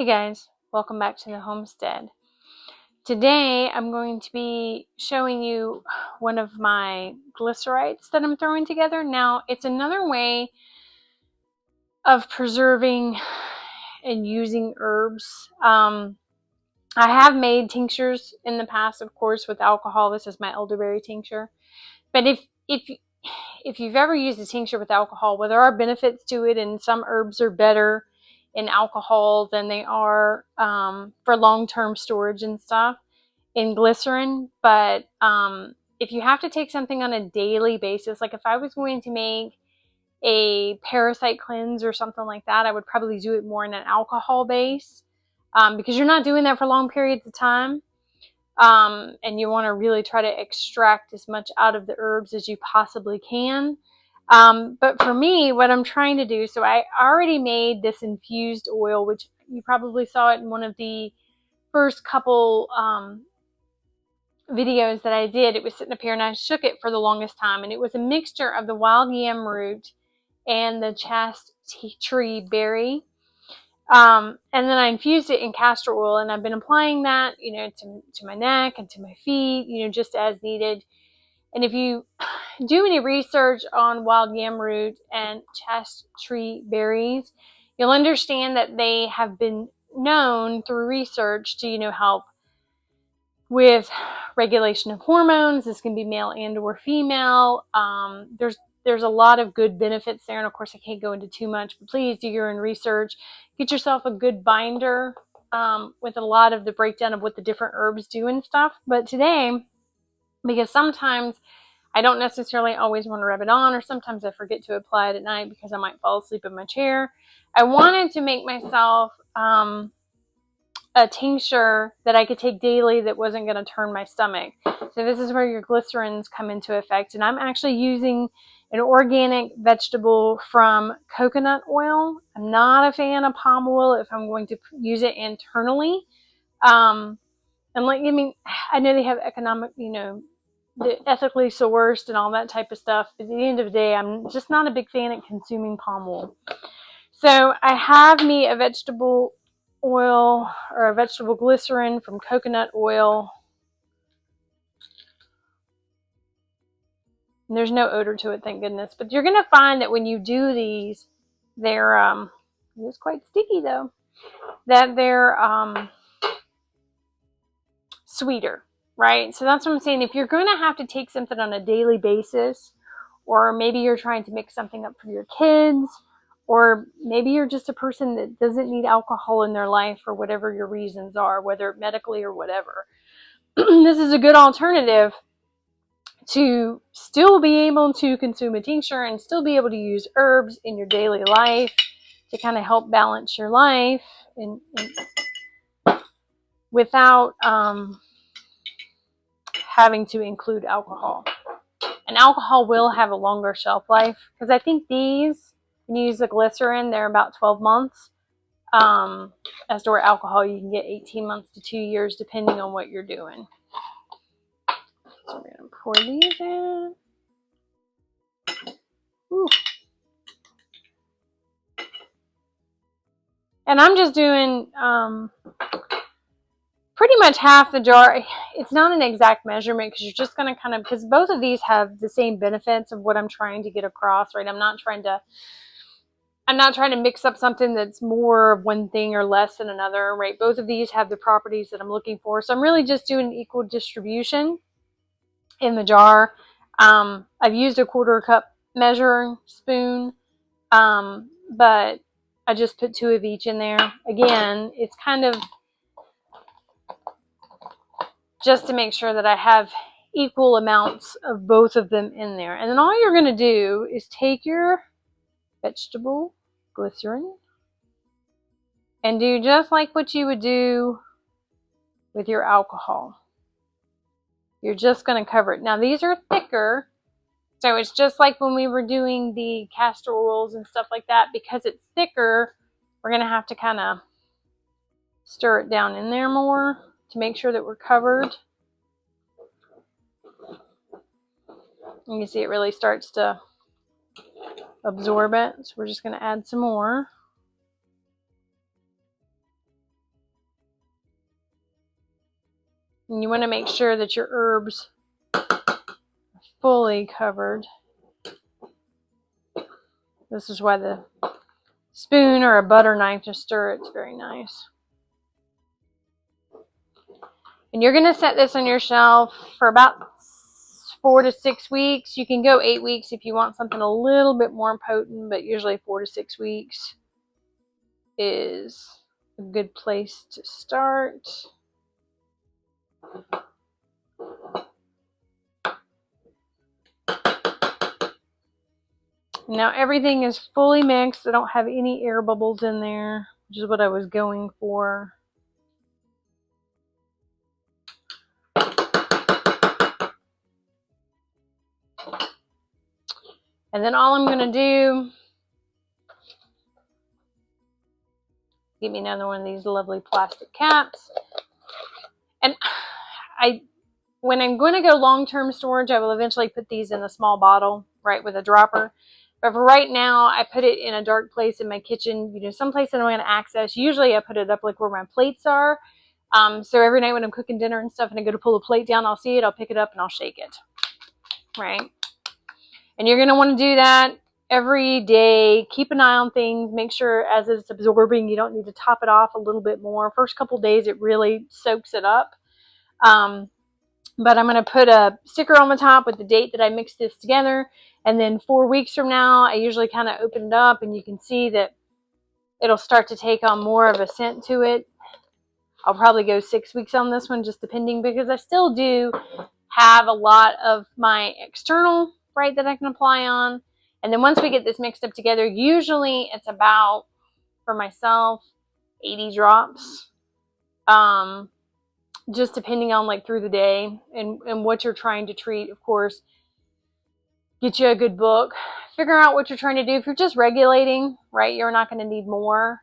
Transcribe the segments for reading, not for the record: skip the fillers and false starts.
Hey guys, welcome back to the homestead. Today I'm going to be showing you one of my glycerites that I'm throwing together. Now it's another way of preserving and using herbs. I have made tinctures in the past, of course, with alcohol. This is my elderberry tincture. But if you've ever used a tincture with alcohol, well, there are benefits to it, and some herbs are better in alcohol than they are for long-term storage and stuff in glycerin. But if you have to take something on a daily basis, like if I was going to make a parasite cleanse or something like that, I would probably do it more in an alcohol base because you're not doing that for long periods of time. And you want to really try to extract as much out of the herbs as you possibly can. But for me, what I'm trying to do, so I already made this infused oil, which you probably saw it in one of the first couple videos that I did. It was sitting up here and I shook it for the longest time, and it was a mixture of the wild yam root and the chaste tree berry. And then I infused it in castor oil, and I've been applying that, to my neck and to my feet, just as needed. And if you do any research on wild yam root and chaste tree berries, you'll understand that they have been known through research to, help with regulation of hormones. This can be male and or female. There's a lot of good benefits there, and of course I can't go into too much, but please do your own research. Get yourself a good binder with a lot of the breakdown of what the different herbs do and stuff. But today, because sometimes I don't necessarily always want to rub it on, or sometimes I forget to apply it at night because I might fall asleep in my chair, I wanted to make myself a tincture that I could take daily that wasn't going to turn my stomach. So this is where your glycerins come into effect. And I'm actually using an organic vegetable from coconut oil. I'm not a fan of palm oil if I'm going to use it internally. And I know they have economic, ethically sourced and all that type of stuff. But at the end of the day, I'm just not a big fan of consuming palm oil. So I have me a vegetable oil or a vegetable glycerin from coconut oil. And there's no odor to it, thank goodness. But you're going to find that when you do these, they're it's quite sticky though, that they're sweeter, right? So that's what I'm saying. If you're going to have to take something on a daily basis, or maybe you're trying to mix something up for your kids, or maybe you're just a person that doesn't need alcohol in their life for whatever your reasons are, whether medically or whatever. This is a good alternative to still be able to consume a tincture and still be able to use herbs in your daily life to kind of help balance your life and without having to include alcohol. And alcohol will have a longer shelf life, because I think these, when you use the glycerin, they're about 12 months. As to where alcohol, you can get 18 months to 2 years, depending on what you're doing. So we're going to pour these in. Ooh. And I'm just doing pretty much half the jar. It's not an exact measurement, because you're just going to because both of these have the same benefits of what I'm trying to get across, right? I'm not trying to mix up something that's more of one thing or less than another, right? Both of these have the properties that I'm looking for. So I'm really just doing equal distribution in the jar. I've used a 1/4 cup measuring spoon, but I just put 2 of each in there. Again, it's kind of just to make sure that I have equal amounts of both of them in there. And then all you're going to do is take your vegetable glycerin and do just like what you would do with your alcohol. You're just going to cover it. Now these are thicker, so it's just like when we were doing the castor oils and stuff like that. Because it's thicker, we're going to have to kind of stir it down in there more to make sure that we're covered. You can see it really starts to absorb it. So we're just going to add some more. And you want to make sure that your herbs are fully covered. This is why the spoon or a butter knife to stir it's very nice. And you're going to set this on your shelf for about 4 to 6 weeks. You can go 8 weeks if you want something a little bit more potent, but usually 4 to 6 weeks is a good place to start. Now everything is fully mixed. I don't have any air bubbles in there, which is what I was going for. And then all I'm going to do, give me another one of these lovely plastic caps. And when I'm going to go long-term storage, I will eventually put these in a small bottle, right, with a dropper. But for right now, I put it in a dark place in my kitchen, someplace that I'm going to access. Usually I put it up like where my plates are. So every night when I'm cooking dinner and stuff and I go to pull a plate down, I'll see it, I'll pick it up and I'll shake it, right? And you're going to want to do that every day. Keep an eye on things. Make sure as it's absorbing, you don't need to top it off a little bit more. First couple days, it really soaks it up. But I'm going to put a sticker on the top with the date that I mixed this together. And then 4 weeks from now, I usually kind of open it up and you can see that it'll start to take on more of a scent to it. I'll probably go 6 weeks on this one, just depending, because I still do have a lot of my external, right, that I can apply on. And then once we get this mixed up together, usually it's about, for myself, 80 drops. Just depending on like through the day and what you're trying to treat. Of course, get you a good book, figure out what you're trying to do. If you're just regulating, right, you're not going to need more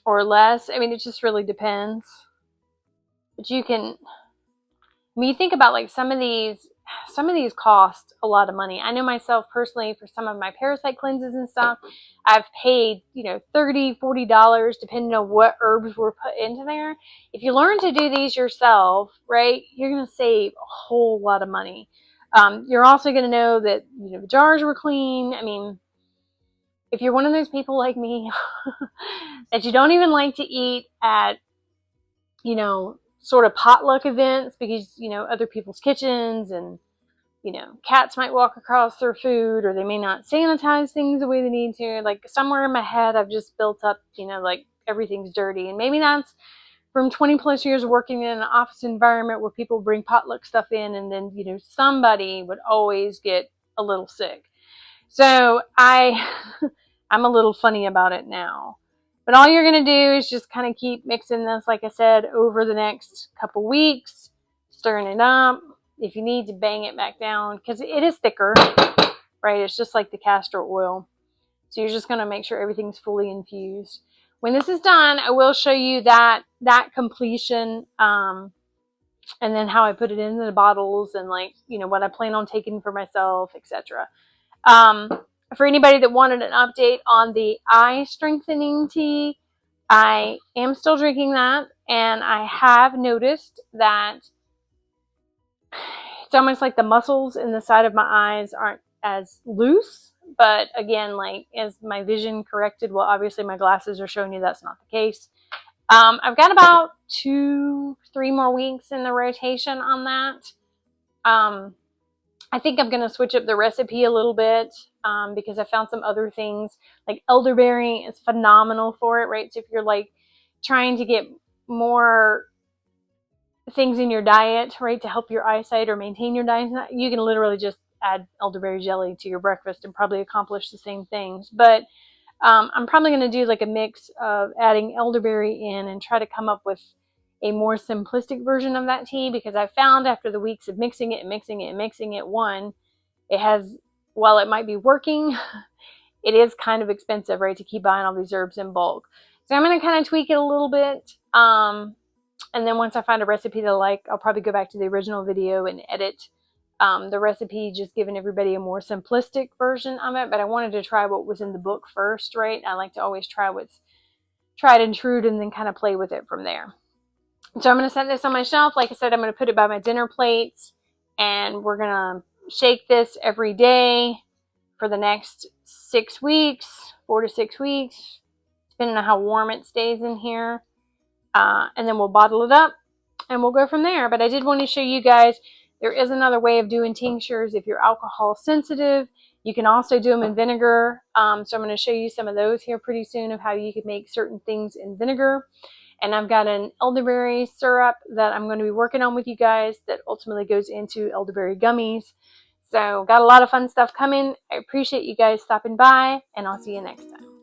or less. I mean, it just really depends. But you can, when you think about like some of these cost a lot of money. I know myself personally, for some of my parasite cleanses and stuff, I've paid, $30, $40 depending on what herbs were put into there. If you learn to do these yourself, right, you're going to save a whole lot of money. You're also going to know that, the jars were clean. I mean, if you're one of those people like me that you don't even like to eat at, sort of potluck events because, other people's kitchens and, cats might walk across their food, or they may not sanitize things the way they need to. Like somewhere in my head, I've just built up, like everything's dirty. And maybe that's from 20 plus years working in an office environment where people bring potluck stuff in and then, somebody would always get a little sick. So I'm a little funny about it now. But all you're going to do is just kind of keep mixing this, like I said, over the next couple weeks, stirring it up. If you need to bang it back down, because it is thicker, right? It's just like the castor oil. So you're just going to make sure everything's fully infused. When this is done, I will show you that completion, and then how I put it in the bottles and like, what I plan on taking for myself, etc. For anybody that wanted an update on the eye strengthening tea, I am still drinking that, and I have noticed that it's almost like the muscles in the side of my eyes aren't as loose. But again, like as my vision corrected, well, obviously my glasses are showing you that's not the case. I've got about 2-3 more weeks in the rotation on that. I think I'm going to switch up the recipe a little bit because I found some other things. Like elderberry is phenomenal for it, right? So if you're like trying to get more things in your diet, right, to help your eyesight or maintain your diet, you can literally just add elderberry jelly to your breakfast and probably accomplish the same things. But I'm probably going to do like a mix of adding elderberry in and try to come up with a more simplistic version of that tea, because I found after the weeks of mixing it, one, it has, while it might be working, it is kind of expensive, right, to keep buying all these herbs in bulk. So I'm going to kind of tweak it a little bit. And then once I find a recipe that I like, I'll probably go back to the original video and edit the recipe, just giving everybody a more simplistic version of it. But I wanted to try what was in the book first, right? I like to always try what's tried and true and then kind of play with it from there. So I'm going to set this on my shelf. Like I said, I'm going to put it by my dinner plates, and we're going to shake this every day for the next 6 weeks, 4 to 6 weeks, depending on how warm it stays in here. And then we'll bottle it up and we'll go from there. But I did want to show you guys there is another way of doing tinctures if you're alcohol sensitive. You can also do them in vinegar. So I'm going to show you some of those here pretty soon of how you can make certain things in vinegar. And I've got an elderberry syrup that I'm going to be working on with you guys that ultimately goes into elderberry gummies. So got a lot of fun stuff coming. I appreciate you guys stopping by, and I'll see you next time.